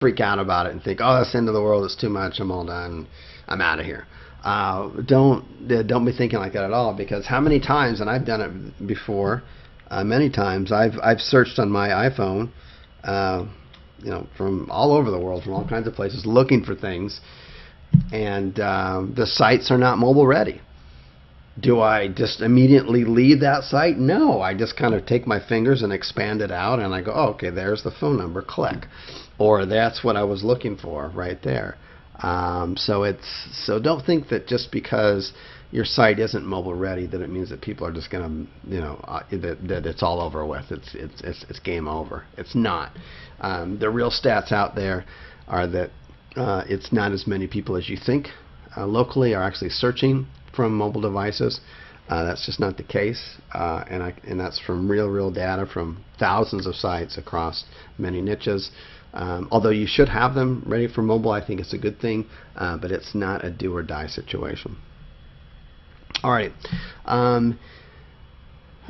freak out about it and think, oh, that's the end of the world. It's too much. I'm all done. I'm out of here. Don't be thinking like that at all. Because how many times, and I've done it before, many times I've searched on my iPhone, from all over the world, from all kinds of places, looking for things, and the sites are not mobile ready. Do I just immediately leave that site? No, I just kind of take my fingers and expand it out, and I go, oh, okay, there's the phone number, click, or that's what I was looking for right there. So don't think that just because your site isn't mobile ready that it means that people are just going to, that it's all over with. It's game over. It's not. The real stats out there are that it's not as many people as you think locally are actually searching from mobile devices. That's just not the case, and that's from real data from thousands of sites across many niches. Although you should have them ready for mobile, I think it's a good thing, but it's not a do or die situation. All right.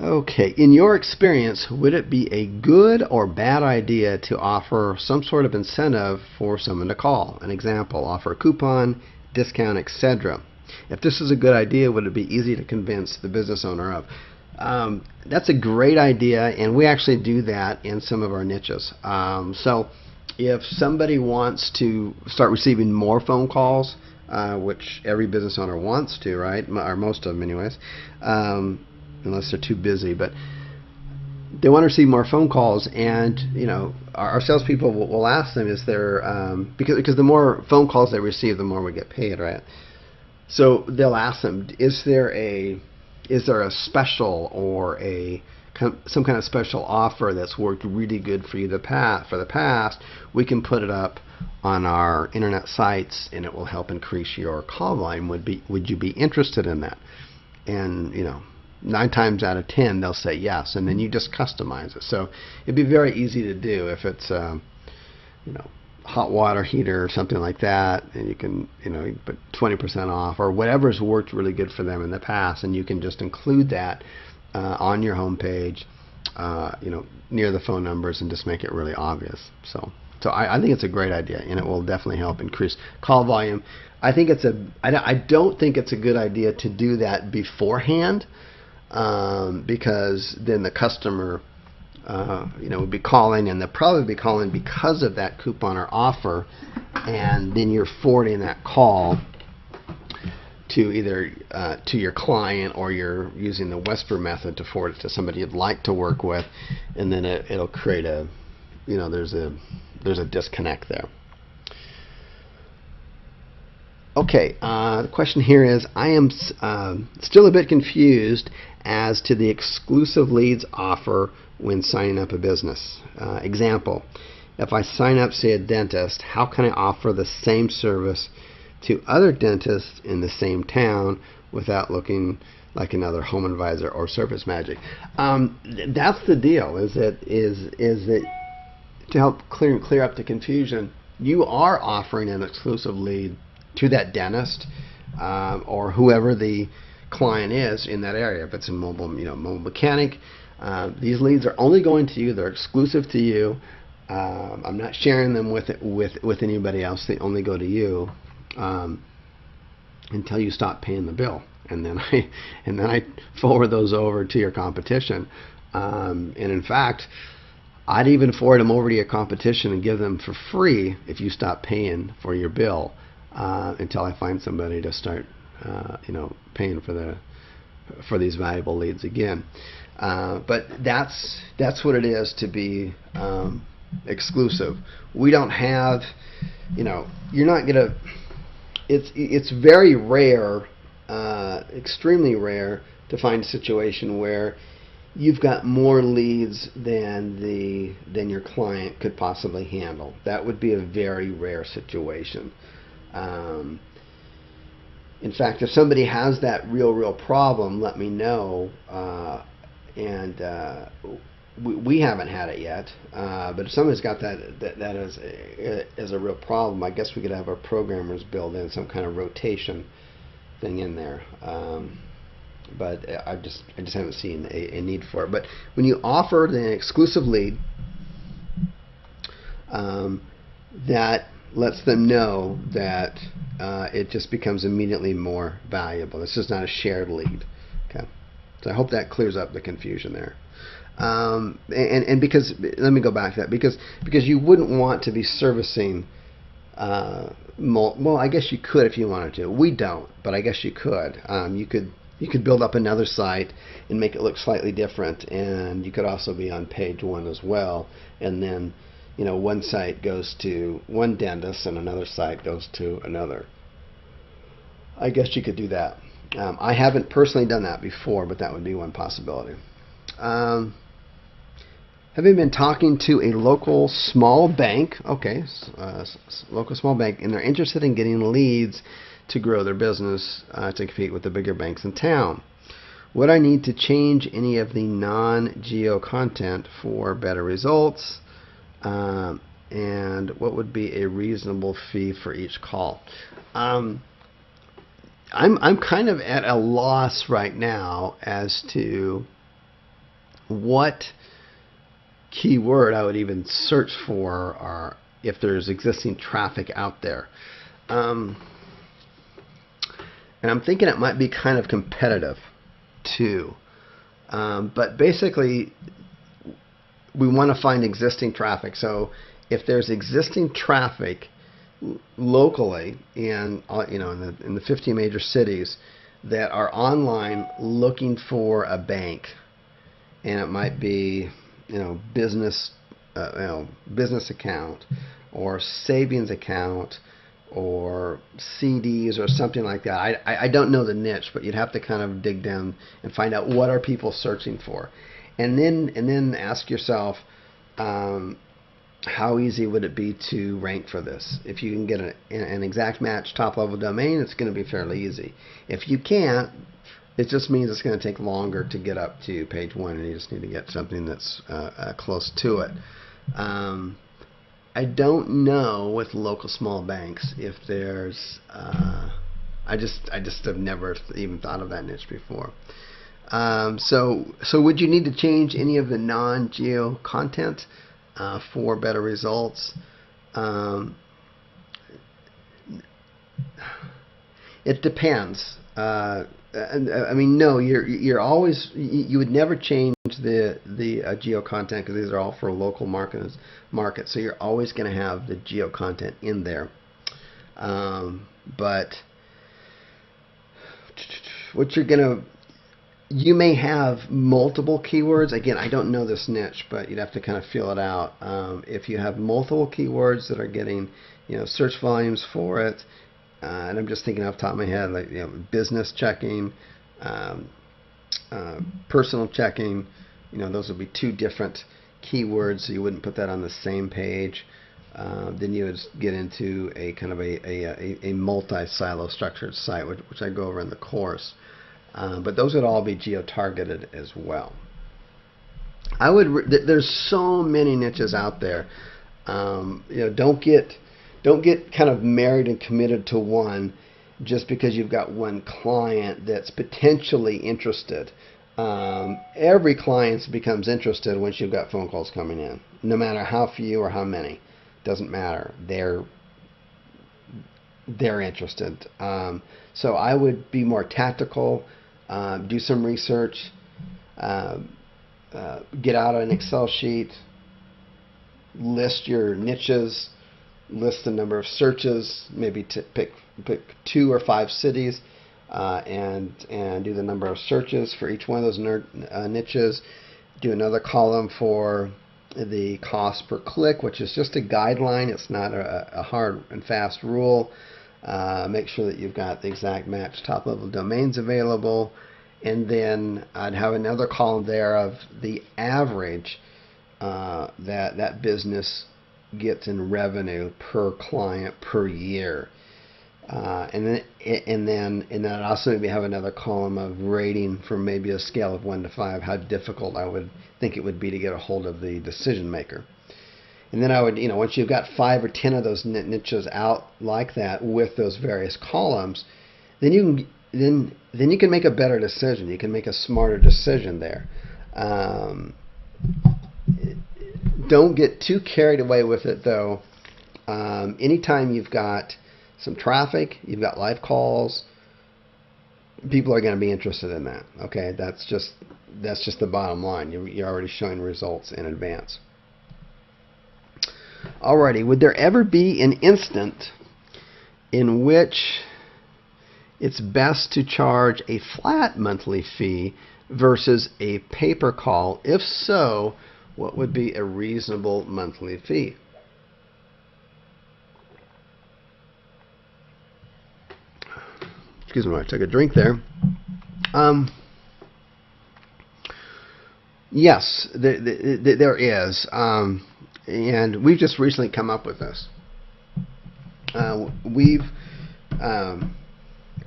Okay. In your experience, would it be a good or bad idea to offer some sort of incentive for someone to call? An example: offer a coupon, discount, etc. If this is a good idea, would it be easy to convince the business owner of? That's a great idea, and we actually do that in some of our niches. So if somebody wants to start receiving more phone calls, which every business owner wants to, right, or most of them anyways, unless they're too busy, but they want to receive more phone calls, and our salespeople will ask them, is there, because the more phone calls they receive, the more we get paid, right? So they'll ask them, is there a special or some kind of special offer that's worked really good for you for the past? We can put it up on our internet sites, and it will help increase your call volume. Would you be interested in that? And 9 times out of 10 they'll say yes, and then you just customize it. So it'd be very easy to do if it's hot water heater or something like that, and you can you put 20% off or whatever's worked really good for them in the past, and you can just include that on your homepage, near the phone numbers, and just make it really obvious. So I think it's a great idea, and it will definitely help increase call volume. I don't think it's a good idea to do that beforehand, because then the customer would be calling, and they'll probably be calling because of that coupon or offer, and then you're forwarding that call to either to your client, or you're using the Whisper method to forward it to somebody you'd like to work with, and then it'll create there's a disconnect there. Okay, the question here is, I am still a bit confused as to the exclusive leads offer when signing up a business. Example: if I sign up, say, a dentist, how can I offer the same service to other dentists in the same town without looking like another Home Advisor or Service Magic? That's the deal. Is that to help clear up the confusion, you are offering an exclusive lead to that dentist, or whoever the client is in that area. If it's a mobile mechanic, these leads are only going to you. They're exclusive to you. I'm not sharing them with anybody else. They only go to you until you stop paying the bill, and then I forward those over to your competition. And in fact, I'd even forward them over to your competition and give them for free if you stop paying for your bill, until I find somebody to start paying for these valuable leads again. But that's what it is to be exclusive. We don't have, you're not gonna. It's very rare, extremely rare, to find a situation where you've got more leads than your client could possibly handle. That would be a very rare situation. In fact, if somebody has that real problem, let me know. We haven't had it yet, but if somebody's got that as a real problem, I guess we could have our programmers build in some kind of rotation thing in there. But I just haven't seen a need for it. But when you offer the exclusive lead, that lets them know that it just becomes immediately more valuable. It's just not a shared lead. Okay, so I hope that clears up the confusion there. And because let me go back to that because you wouldn't want to be servicing. Well, I guess you could if you wanted to. We don't, but I guess you could. You could build up another site and make it look slightly different, and you could also be on page one as well. And then, one site goes to one dentist and another site goes to another. I guess you could do that. I haven't personally done that before, but that would be one possibility. Having been talking to a local small bank, okay, local small bank, and they're interested in getting leads to grow their business to compete with the bigger banks in town. Would I need to change any of the non-geo content for better results? And what would be a reasonable fee for each call? I'm kind of at a loss right now as to what keyword I would even search for, or if there's existing traffic out there. And I'm thinking it might be kind of competitive too. But basically, we want to find existing traffic. So if there's existing traffic locally in in the 50 major cities that are online looking for a bank, and it might be business business account or savings account or CDs or something like that. I don't know the niche, but you'd have to kind of dig down and find out what are people searching for, and then ask yourself, how easy would it be to rank for this? If you can get an exact match top level domain, it's going to be fairly easy. If you can't, it just means it's going to take longer to get up to page one, and you just need to get something that's close to it. I don't know with local small banks if there's. I just have never even thought of that niche before. So would you need to change any of the non-geo content for better results? It depends. I mean, no. You're always. You would never change the geo content because these are all for local market. So you're always going to have the geo content in there. But what you're going to. You may have multiple keywords. Again, I don't know this niche, but you'd have to kind of feel it out. If you have multiple keywords that are getting, search volumes for it, and I'm just thinking off the top of my head, like business checking, personal checking, those would be two different keywords, so you wouldn't put that on the same page. Then you would get into a kind of a multi-silo structured site, which I go over in the course. But those would all be geo-targeted as well. There's so many niches out there. Don't get kind of married and committed to one just because you've got one client that's potentially interested. Every client becomes interested once you've got phone calls coming in, no matter how few or how many. Doesn't matter. They're interested. So I would be more tactical. Do some research, get out an Excel sheet, list your niches, list the number of searches, maybe pick 2 or 5 cities, and do the number of searches for each one of those niches. Do another column for the cost per click, which is just a guideline. It's not a hard and fast rule. Make sure that you've got the exact match top level domains available, and then I'd have another column there of the average that business gets in revenue per client per year, and then I'd also maybe have another column of rating from maybe a scale of 1 to 5 how difficult I would think it would be to get a hold of the decision maker. And then I would, once you've got 5 or 10 of those niches out like that with those various columns, then you can make a better decision. You can make a smarter decision there. Don't get too carried away with it, though. anytime you've got some traffic, you've got live calls, people are going to be interested in that. Okay, that's just the bottom line. You're already showing results in advance. Alrighty, would there ever be an instant in which it's best to charge a flat monthly fee versus a pay-per-call? If so, what would be a reasonable monthly fee? Excuse me, I took a drink there. Yes, there is. And we've just recently come up with this.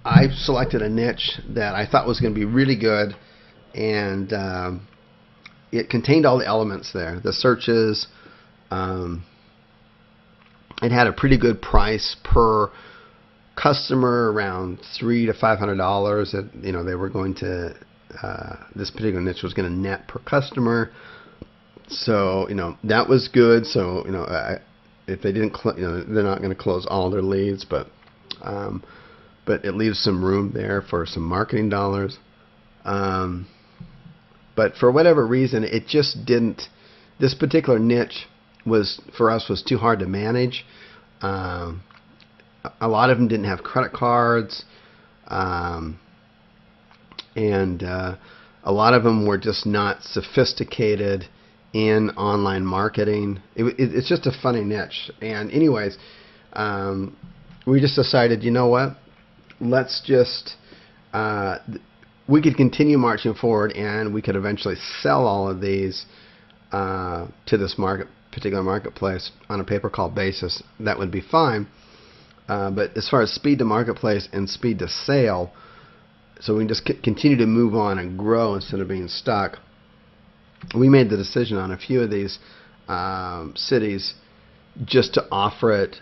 I've selected a niche that I thought was going to be really good, and it contained all the elements there. The searches, it had a pretty good price per customer, around $300 to $500. That they were going to this particular niche was going to net per customer. So that was good. So if they didn't, they're not going to close all their leads, but it leaves some room there for some marketing dollars. But for whatever reason, it just didn't. This particular niche was too hard to manage. A lot of them didn't have credit cards, and a lot of them were just not sophisticated in online marketing. It's just a funny niche. And anyways, we just decided, you know what? Let's just we could continue marching forward, and we could eventually sell all of these to this particular marketplace on a pay-per-call basis. That would be fine. But as far as speed to marketplace and speed to sale, so we can just continue to move on and grow instead of being stuck, we made the decision on a few of these cities just to offer it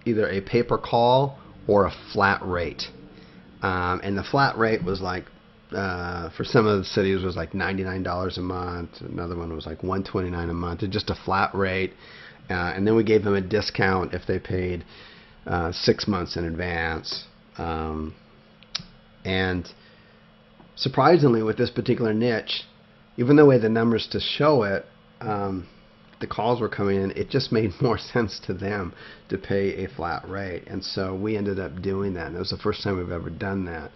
either a pay-per-call or a flat rate. And the flat rate was like, for some of the cities, was like $99 a month. Another one was like $129 a month. It's just a flat rate. And then we gave them a discount if they paid 6 months in advance. And surprisingly, with this particular niche, even though we had the numbers to show it, the calls were coming in, it just made more sense to them to pay a flat rate. And so we ended up doing that. And it was the first time we've ever done that.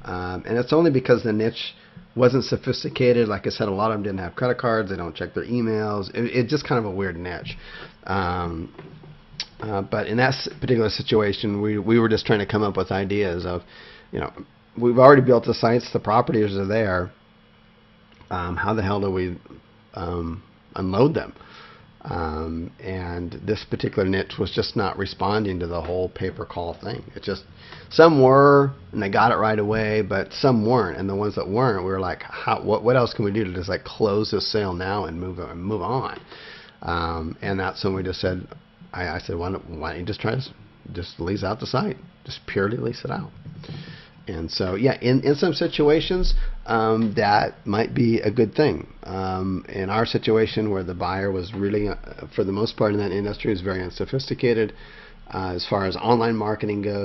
And it's only because the niche wasn't sophisticated. Like I said, a lot of them didn't have credit cards. They don't check their emails. It's just kind of a weird niche. But in that particular situation, we were just trying to come up with ideas of, we've already built the sites, the properties are there. How the hell do we unload them? And this particular niche was just not responding to the whole pay-per-call thing. It just, some were, and they got it right away, but some weren't. And the ones that weren't, we were like, what else can we do to just like close this sale now and move on? And that's when we just said, I said, why don't you just try to just lease out the site, just purely lease it out. And so, yeah, in some situations, that might be a good thing. In our situation, where the buyer was really, for the most part in that industry, is very unsophisticated as far as online marketing goes.